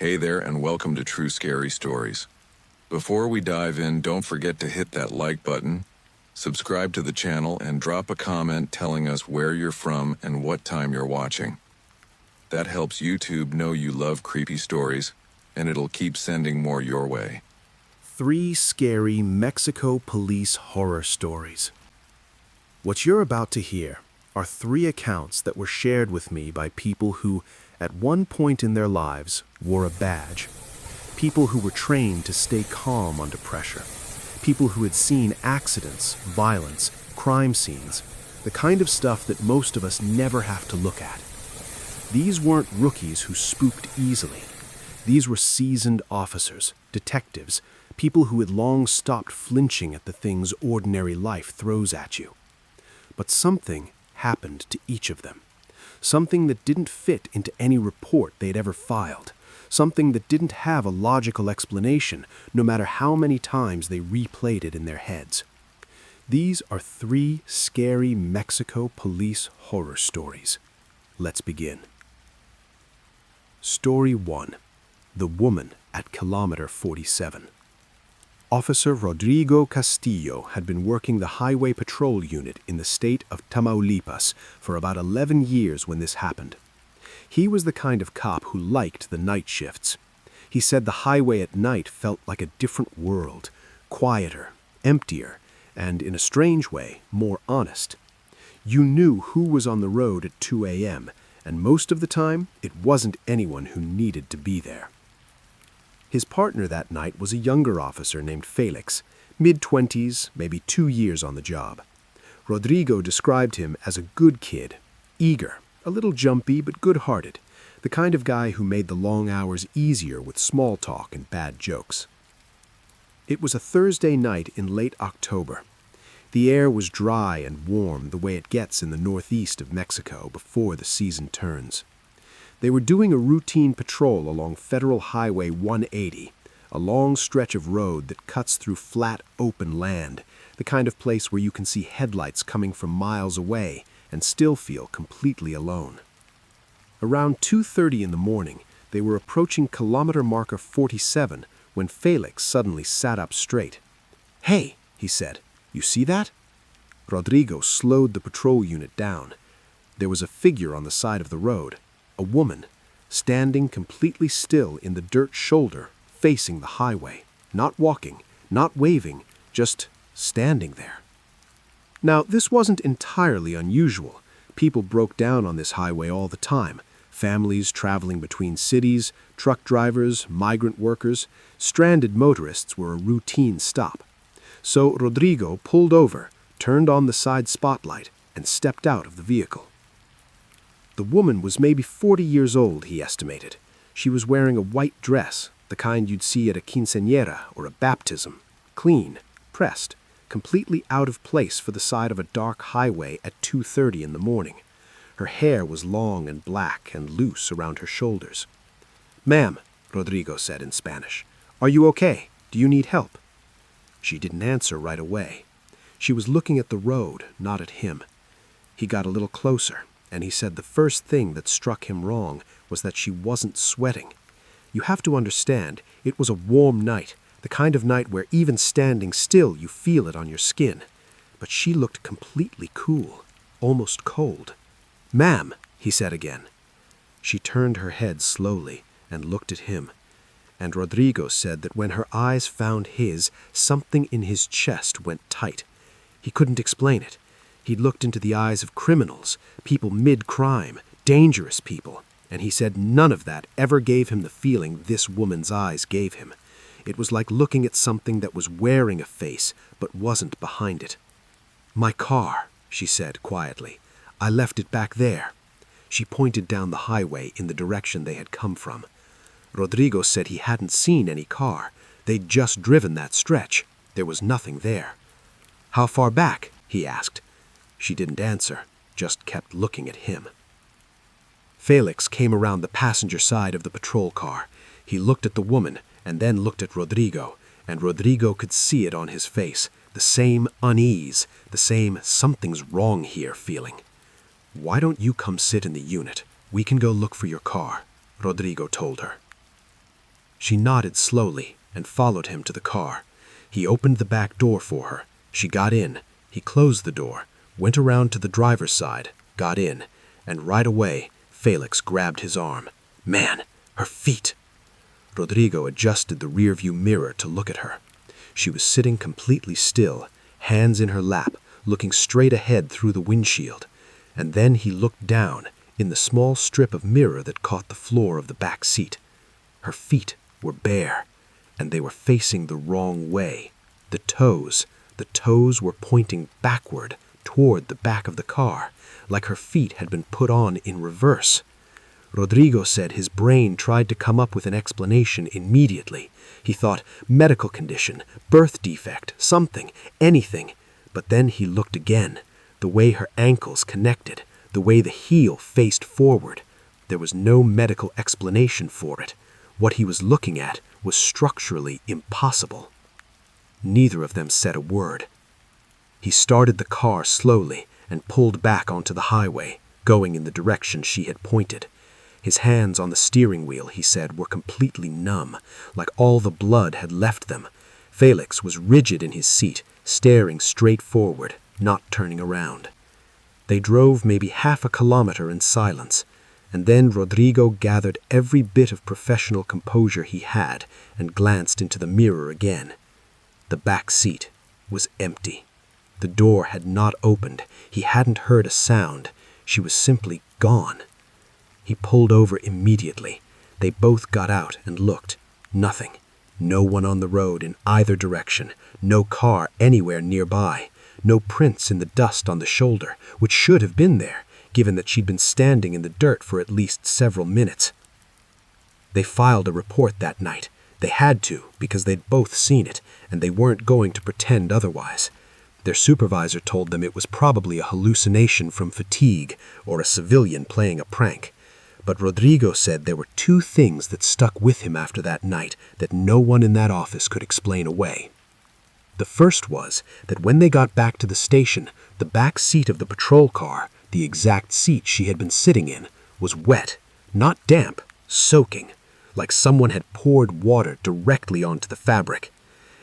Hey there, and welcome to True Scary Stories. Before we dive in, don't forget to hit that like button, subscribe to the channel, and drop a comment telling us where you're from and what time you're watching. That helps YouTube know you love creepy stories, and it'll keep sending more your way. 3 scary Mexico police horror stories. What you're about to hear are 3 accounts that were shared with me by people who, at one point in their lives, wore a badge. People who were trained to stay calm under pressure. People who had seen accidents, violence, crime scenes, the kind of stuff that most of us never have to look at. These weren't rookies who spooked easily. These were seasoned officers, detectives, people who had long stopped flinching at the things ordinary life throws at you. But something happened to each of them. Something that didn't fit into any report they'd ever filed. Something that didn't have a logical explanation, no matter how many times they replayed it in their heads. These are 3 scary Mexico police horror stories. Let's begin. Story 1. The Woman at Kilometer 47. Officer Rodrigo Castillo had been working the Highway Patrol Unit in the state of Tamaulipas for about 11 years when this happened. He was the kind of cop who liked the night shifts. He said the highway at night felt like a different world, quieter, emptier, and in a strange way, more honest. You knew who was on the road at 2 a.m., and most of the time, it wasn't anyone who needed to be there. His partner that night was a younger officer named Felix, mid-20s, maybe 2 years on the job. Rodrigo described him as a good kid, eager, a little jumpy but good-hearted, the kind of guy who made the long hours easier with small talk and bad jokes. It was a Thursday night in late October. The air was dry and warm the way it gets in the northeast of Mexico before the season turns. They were doing a routine patrol along Federal Highway 180, a long stretch of road that cuts through flat, open land, the kind of place where you can see headlights coming from miles away and still feel completely alone. Around 2:30 in the morning, they were approaching kilometer marker 47 when Felix suddenly sat up straight. "Hey," he said, "you see that?" Rodrigo slowed the patrol unit down. There was a figure on the side of the road. A woman, standing completely still in the dirt shoulder, facing the highway, not walking, not waving, just standing there. Now, this wasn't entirely unusual. People broke down on this highway all the time. Families traveling between cities, truck drivers, migrant workers, stranded motorists were a routine stop. So Rodrigo pulled over, turned on the side spotlight, and stepped out of the vehicle. The woman was maybe 40 years old, he estimated. She was wearing a white dress, the kind you'd see at a quinceañera or a baptism, clean, pressed, completely out of place for the side of a dark highway at 2:30 in the morning. Her hair was long and black and loose around her shoulders. "Ma'am," Rodrigo said in Spanish, "are you okay? Do you need help?" She didn't answer right away. She was looking at the road, not at him. He got a little closer, and he said the first thing that struck him wrong was that she wasn't sweating. You have to understand, it was a warm night, the kind of night where even standing still you feel it on your skin. But she looked completely cool, almost cold. "Ma'am," he said again. She turned her head slowly and looked at him. And Rodrigo said that when her eyes found his, something in his chest went tight. He couldn't explain it. He'd looked into the eyes of criminals, people mid-crime, dangerous people, and he said none of that ever gave him the feeling this woman's eyes gave him. It was like looking at something that was wearing a face, but wasn't behind it. "My car," she said quietly. "I left it back there." She pointed down the highway in the direction they had come from. Rodrigo said he hadn't seen any car. They'd just driven that stretch. There was nothing there. "How far back?" he asked. She didn't answer, just kept looking at him. Felix came around the passenger side of the patrol car. He looked at the woman and then looked at Rodrigo, and Rodrigo could see it on his face, the same unease, the same something's wrong here feeling. "Why don't you come sit in the unit? We can go look for your car," Rodrigo told her. She nodded slowly and followed him to the car. He opened the back door for her. She got in. He closed the door, went around to the driver's side, got in, and right away, Felix grabbed his arm. Man, her feet! Rodrigo adjusted the rearview mirror to look at her. She was sitting completely still, hands in her lap, looking straight ahead through the windshield. And then he looked down in the small strip of mirror that caught the floor of the back seat. Her feet were bare, and they were facing the wrong way. The toes were pointing backward toward the back of the car, like her feet had been put on in reverse. Rodrigo said his brain tried to come up with an explanation immediately. He thought medical condition, birth defect, something, anything. But then he looked again, the way her ankles connected, the way the heel faced forward. There was no medical explanation for it. What he was looking at was structurally impossible. Neither of them said a word. He started the car slowly and pulled back onto the highway, going in the direction she had pointed. His hands on the steering wheel, he said, were completely numb, like all the blood had left them. Felix was rigid in his seat, staring straight forward, not turning around. They drove maybe half a kilometer in silence, and then Rodrigo gathered every bit of professional composure he had and glanced into the mirror again. The back seat was empty. The door had not opened. He hadn't heard a sound. She was simply gone. He pulled over immediately. They both got out and looked. Nothing. No one on the road in either direction. No car anywhere nearby. No prints in the dust on the shoulder, which should have been there, given that she'd been standing in the dirt for at least several minutes. They filed a report that night. They had to, because they'd both seen it, and they weren't going to pretend otherwise. Their supervisor told them it was probably a hallucination from fatigue or a civilian playing a prank. But Rodrigo said there were two things that stuck with him after that night that no one in that office could explain away. The first was that when they got back to the station, the back seat of the patrol car, the exact seat she had been sitting in, was wet, not damp, soaking, like someone had poured water directly onto the fabric.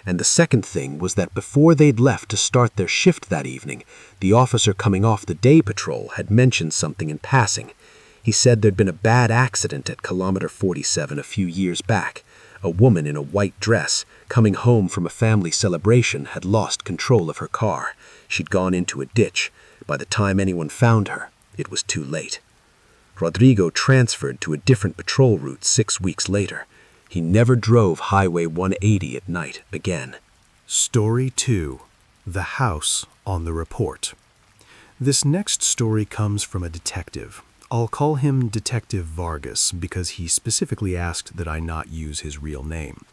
And the second thing was that before they'd left to start their shift that evening, the officer coming off the day patrol had mentioned something in passing. He said there'd been a bad accident at kilometer 47 a few years back. A woman in a white dress, coming home from a family celebration, had lost control of her car. She'd gone into a ditch. By the time anyone found her, it was too late. Rodrigo transferred to a different patrol route 6 weeks later. He never drove Highway 180 at night again. Story 2. The House on the Report. This next story comes from a detective. I'll call him Detective Vargas because he specifically asked that I not use his real name.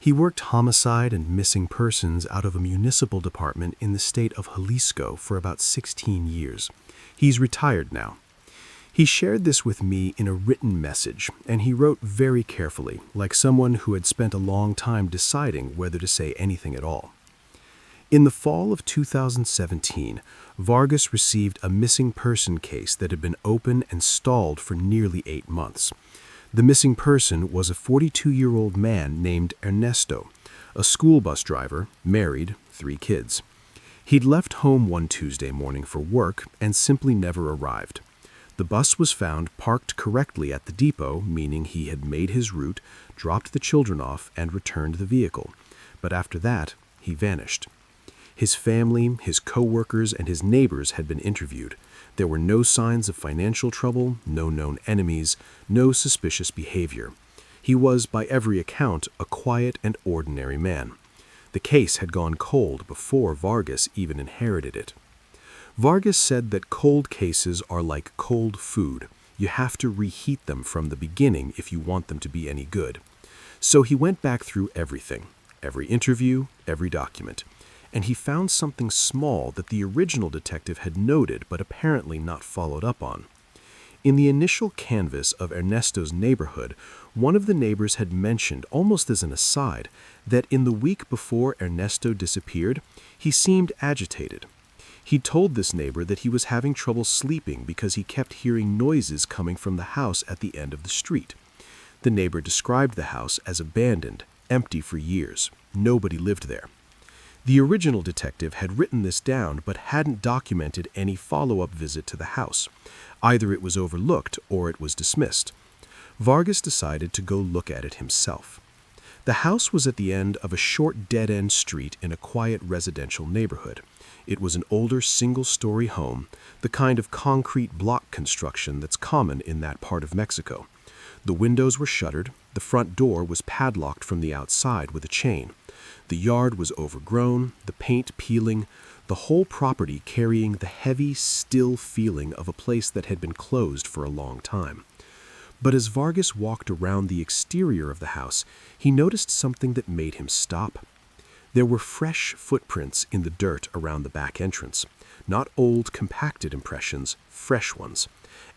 He worked homicide and missing persons out of a municipal department in the state of Jalisco for about 16 years. He's retired now. He shared this with me in a written message, and he wrote very carefully, like someone who had spent a long time deciding whether to say anything at all. In the fall of 2017, Vargas received a missing person case that had been open and stalled for nearly 8 months. The missing person was a 42-year-old man named Ernesto, a school bus driver, married, 3 kids. He'd left home one Tuesday morning for work and simply never arrived. The bus was found parked correctly at the depot, meaning he had made his route, dropped the children off, and returned the vehicle. But after that, he vanished. His family, his co-workers, and his neighbors had been interviewed. There were no signs of financial trouble, no known enemies, no suspicious behavior. He was, by every account, a quiet and ordinary man. The case had gone cold before Vargas even inherited it. Vargas said that cold cases are like cold food. You have to reheat them from the beginning if you want them to be any good. So he went back through everything, every interview, every document. And he found something small that the original detective had noted but apparently not followed up on. In the initial canvass of Ernesto's neighborhood, one of the neighbors had mentioned, almost as an aside, that in the week before Ernesto disappeared, he seemed agitated. He told this neighbor that he was having trouble sleeping because he kept hearing noises coming from the house at the end of the street. The neighbor described the house as abandoned, empty for years. Nobody lived there. The original detective had written this down but hadn't documented any follow-up visit to the house. Either it was overlooked or it was dismissed. Vargas decided to go look at it himself. The house was at the end of a short dead-end street in a quiet residential neighborhood. It was an older single-story home, the kind of concrete block construction that's common in that part of Mexico. The windows were shuttered, the front door was padlocked from the outside with a chain. The yard was overgrown, the paint peeling, the whole property carrying the heavy, still feeling of a place that had been closed for a long time. But as Vargas walked around the exterior of the house, he noticed something that made him stop. There were fresh footprints in the dirt around the back entrance. Not old, compacted impressions, fresh ones.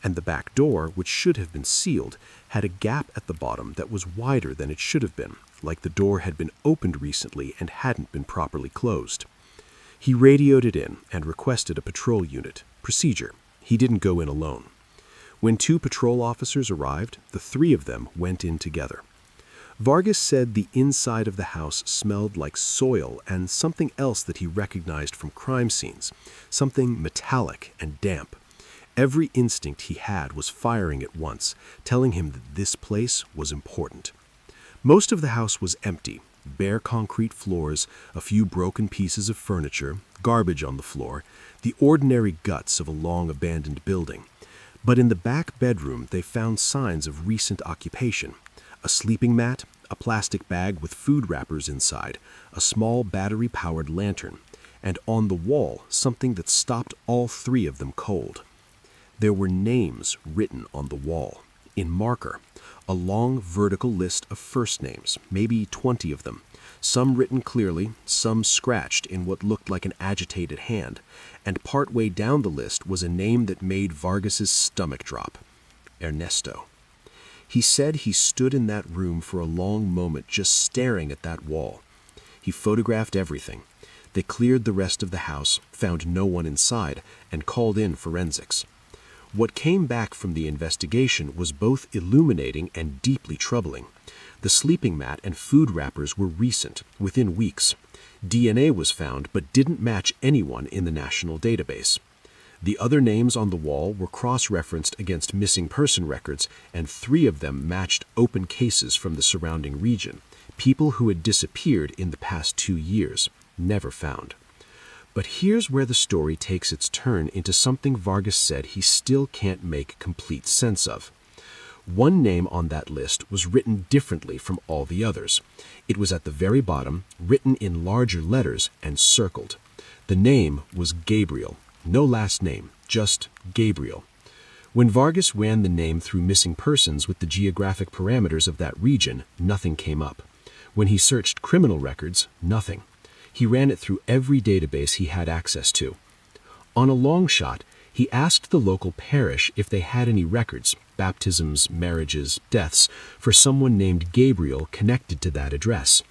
And the back door, which should have been sealed, had a gap at the bottom that was wider than it should have been, like the door had been opened recently and hadn't been properly closed. He radioed it in and requested a patrol unit. Procedure. He didn't go in alone. When 2 patrol officers arrived, the 3 of them went in together. Vargas said the inside of the house smelled like soil and something else that he recognized from crime scenes, something metallic and damp. Every instinct he had was firing at once, telling him that this place was important. Most of the house was empty, bare concrete floors, a few broken pieces of furniture, garbage on the floor, the ordinary guts of a long abandoned building. But in the back bedroom they found signs of recent occupation. A sleeping mat, a plastic bag with food wrappers inside, a small battery-powered lantern, and on the wall something that stopped all 3 of them cold. There were names written on the wall, in marker, a long vertical list of first names, maybe 20 of them, some written clearly, some scratched in what looked like an agitated hand, and partway down the list was a name that made Vargas's stomach drop. Ernesto. He said he stood in that room for a long moment just staring at that wall. He photographed everything. They cleared the rest of the house, found no one inside, and called in forensics. What came back from the investigation was both illuminating and deeply troubling. The sleeping mat and food wrappers were recent, within weeks. DNA was found but didn't match anyone in the national database. The other names on the wall were cross-referenced against missing person records, and 3 of them matched open cases from the surrounding region, people who had disappeared in the past 2 years, never found. But here's where the story takes its turn into something Vargas said he still can't make complete sense of. One name on that list was written differently from all the others. It was at the very bottom, written in larger letters and circled. The name was Gabriel. No last name, just Gabriel. When Vargas ran the name through missing persons with the geographic parameters of that region, nothing came up. When he searched criminal records, nothing. He ran it through every database he had access to. On a long shot, he asked the local parish if they had any records, baptisms, marriages, deaths, for someone named Gabriel connected to that address.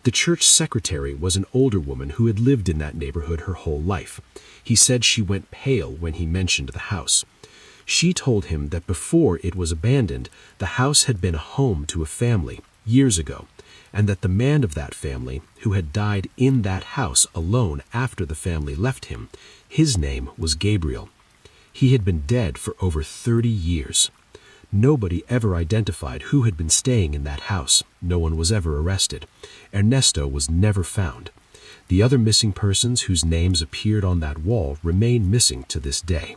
The church secretary was an older woman who had lived in that neighborhood her whole life. He said she went pale when he mentioned the house. She told him that before it was abandoned, the house had been a home to a family, years ago, and that the man of that family, who had died in that house alone after the family left him, his name was Gabriel. He had been dead for over 30 years. Nobody ever identified who had been staying in that house. No one was ever arrested. Ernesto was never found. The other missing persons whose names appeared on that wall remain missing to this day.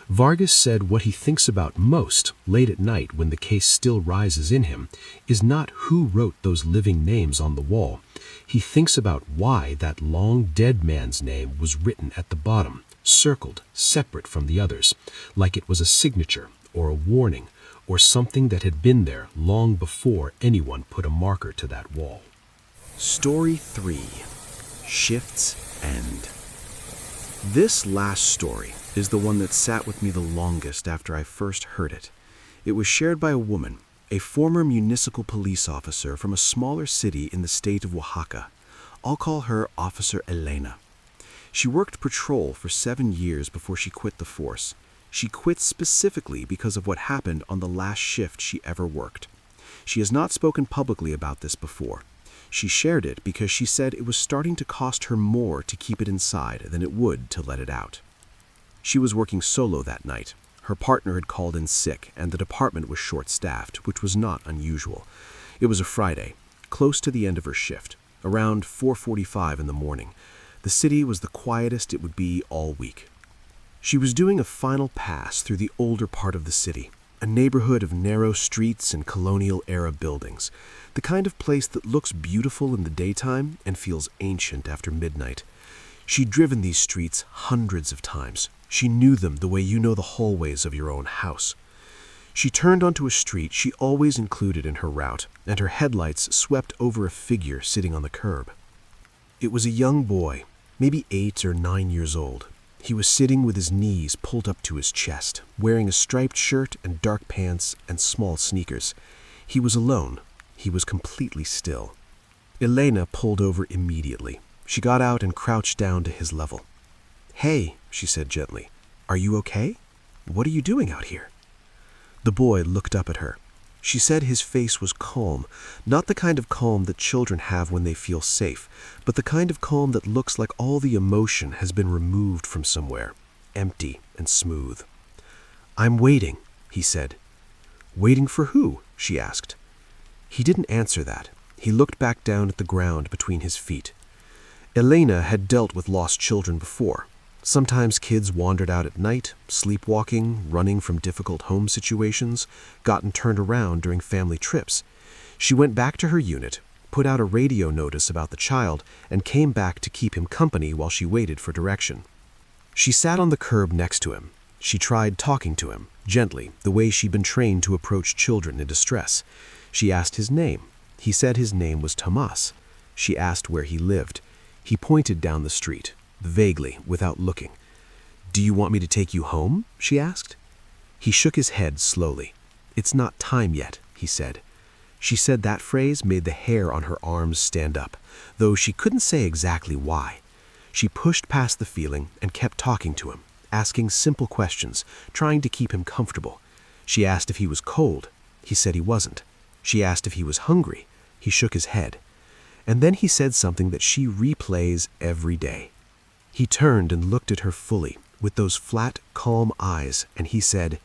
Vargas said what he thinks about most, late at night when the case still rises in him, is not who wrote those living names on the wall. He thinks about why that long dead man's name was written at the bottom, circled, separate from the others, like it was a signature or a warning or something that had been there long before anyone put a marker to that wall. Story 3. Shift's End. This last story is the one that sat with me the longest after I first heard it. It was shared by a woman, a former municipal police officer from a smaller city in the state of Oaxaca. I'll call her Officer Elena. She worked patrol for 7 years before she quit the force. She quit specifically because of what happened on the last shift she ever worked. She has not spoken publicly about this before. She shared it because she said it was starting to cost her more to keep it inside than it would to let it out. She was working solo that night. Her partner had called in sick, and the department was short-staffed, which was not unusual. It was a Friday, close to the end of her shift, around 4:45 in the morning. The city was the quietest it would be all week. She was doing a final pass through the older part of the city, a neighborhood of narrow streets and colonial-era buildings, the kind of place that looks beautiful in the daytime and feels ancient after midnight. She'd driven these streets hundreds of times. She knew them the way you know the hallways of your own house. She turned onto a street she always included in her route, and her headlights swept over a figure sitting on the curb. It was a young boy, maybe 8 or 9 years old. He was sitting with his knees pulled up to his chest, wearing a striped shirt and dark pants and small sneakers. He was alone. He was completely still. Elena pulled over immediately. She got out and crouched down to his level. "Hey," she said gently, "are you okay? What are you doing out here?" The boy looked up at her. She said his face was calm, not the kind of calm that children have when they feel safe, but the kind of calm that looks like all the emotion has been removed from somewhere, empty and smooth. "I'm waiting," he said. "Waiting for who?" she asked. He didn't answer that. He looked back down at the ground between his feet. Elena had dealt with lost children before. Sometimes kids wandered out at night, sleepwalking, running from difficult home situations, gotten turned around during family trips. She went back to her unit, put out a radio notice about the child, and came back to keep him company while she waited for direction. She sat on the curb next to him. She tried talking to him, gently, the way she'd been trained to approach children in distress. She asked his name. He said his name was Tomas. She asked where he lived. He pointed down the street, vaguely, without looking. "Do you want me to take you home?" she asked. He shook his head slowly. "It's not time yet," he said. She said that phrase made the hair on her arms stand up, though she couldn't say exactly why. She pushed past the feeling and kept talking to him, asking simple questions, trying to keep him comfortable. She asked if he was cold. He said he wasn't. She asked if he was hungry. He shook his head. And then he said something that she replays every day. He turned and looked at her fully, with those flat, calm eyes, and he said,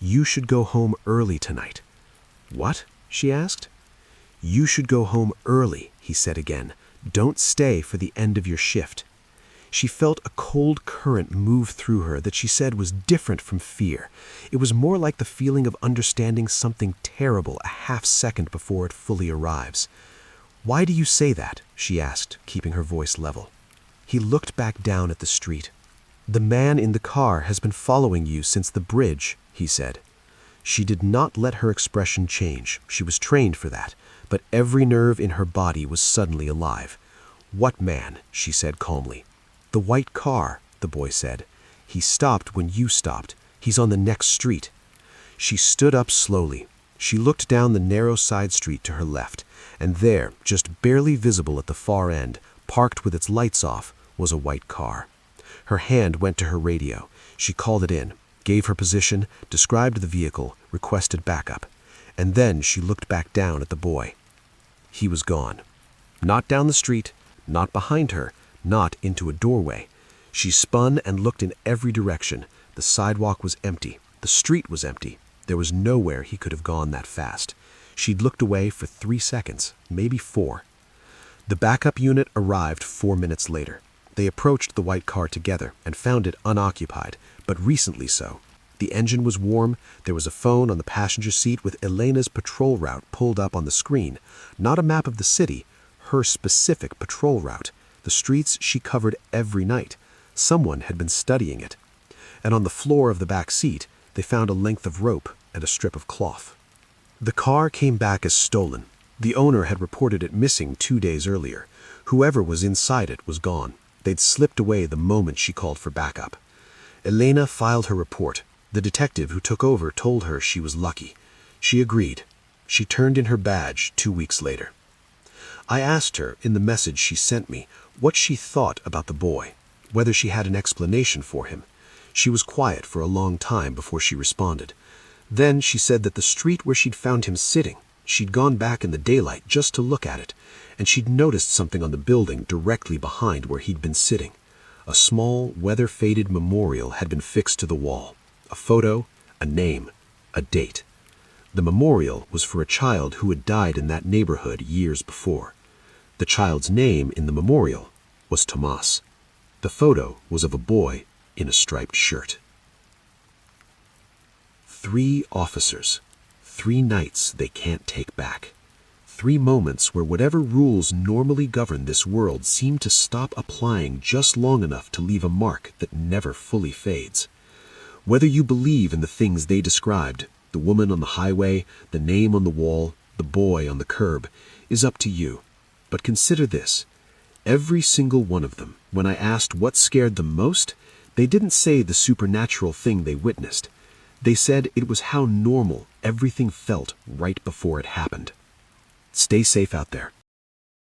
"You should go home early tonight." "What?" she asked. "You should go home early," he said again. "Don't stay for the end of your shift." She felt a cold current move through her that she said was different from fear. It was more like the feeling of understanding something terrible a half-second before it fully arrives. "Why do you say that?" she asked, keeping her voice level. He looked back down at the street. "The man in the car has been following you since the bridge," he said. She did not let her expression change. She was trained for that, but every nerve in her body was suddenly alive. "What man?" she said calmly. "The white car," the boy said. "He stopped when you stopped. He's on the next street." She stood up slowly. She looked down the narrow side street to her left, and there, just barely visible at the far end, parked with its lights off, was a white car. Her hand went to her radio. She called it in, gave her position, described the vehicle, requested backup. And then she looked back down at the boy. He was gone. Not down the street, not behind her, not into a doorway. She spun and looked in every direction. The sidewalk was empty. The street was empty. There was nowhere he could have gone that fast. She'd looked away for 3 seconds, maybe 4. The backup unit arrived 4 minutes later. They approached the white car together and found it unoccupied, but recently so. The engine was warm. There was a phone on the passenger seat with Elena's patrol route pulled up on the screen. Not a map of the city, her specific patrol route, the streets she covered every night. Someone had been studying it. And on the floor of the back seat, they found a length of rope and a strip of cloth. The car came back as stolen. The owner had reported it missing 2 days earlier. Whoever was inside it was gone. They'd slipped away the moment she called for backup. Elena filed her report. The detective who took over told her she was lucky. She agreed. She turned in her badge 2 weeks later. I asked her, in the message she sent me, what she thought about the boy, whether she had an explanation for him. She was quiet for a long time before she responded. Then she said that the street where she'd found him sitting, She'd gone back in the daylight just to look at it, and she'd noticed something on the building directly behind where he'd been sitting. A small, weather-faded memorial had been fixed to the wall. A photo, a name, a date. The memorial was for a child who had died in that neighborhood years before. The child's name in the memorial was Tomas. The photo was of a boy in a striped shirt. 3 officers, 3 nights they can't take back. 3 moments where whatever rules normally govern this world seem to stop applying just long enough to leave a mark that never fully fades. Whether you believe in the things they described, the woman on the highway, the name on the wall, the boy on the curb, is up to you. But consider this. Every single one of them, when I asked what scared them most, they didn't say the supernatural thing they witnessed. They said it was how normal everything felt right before it happened. Stay safe out there.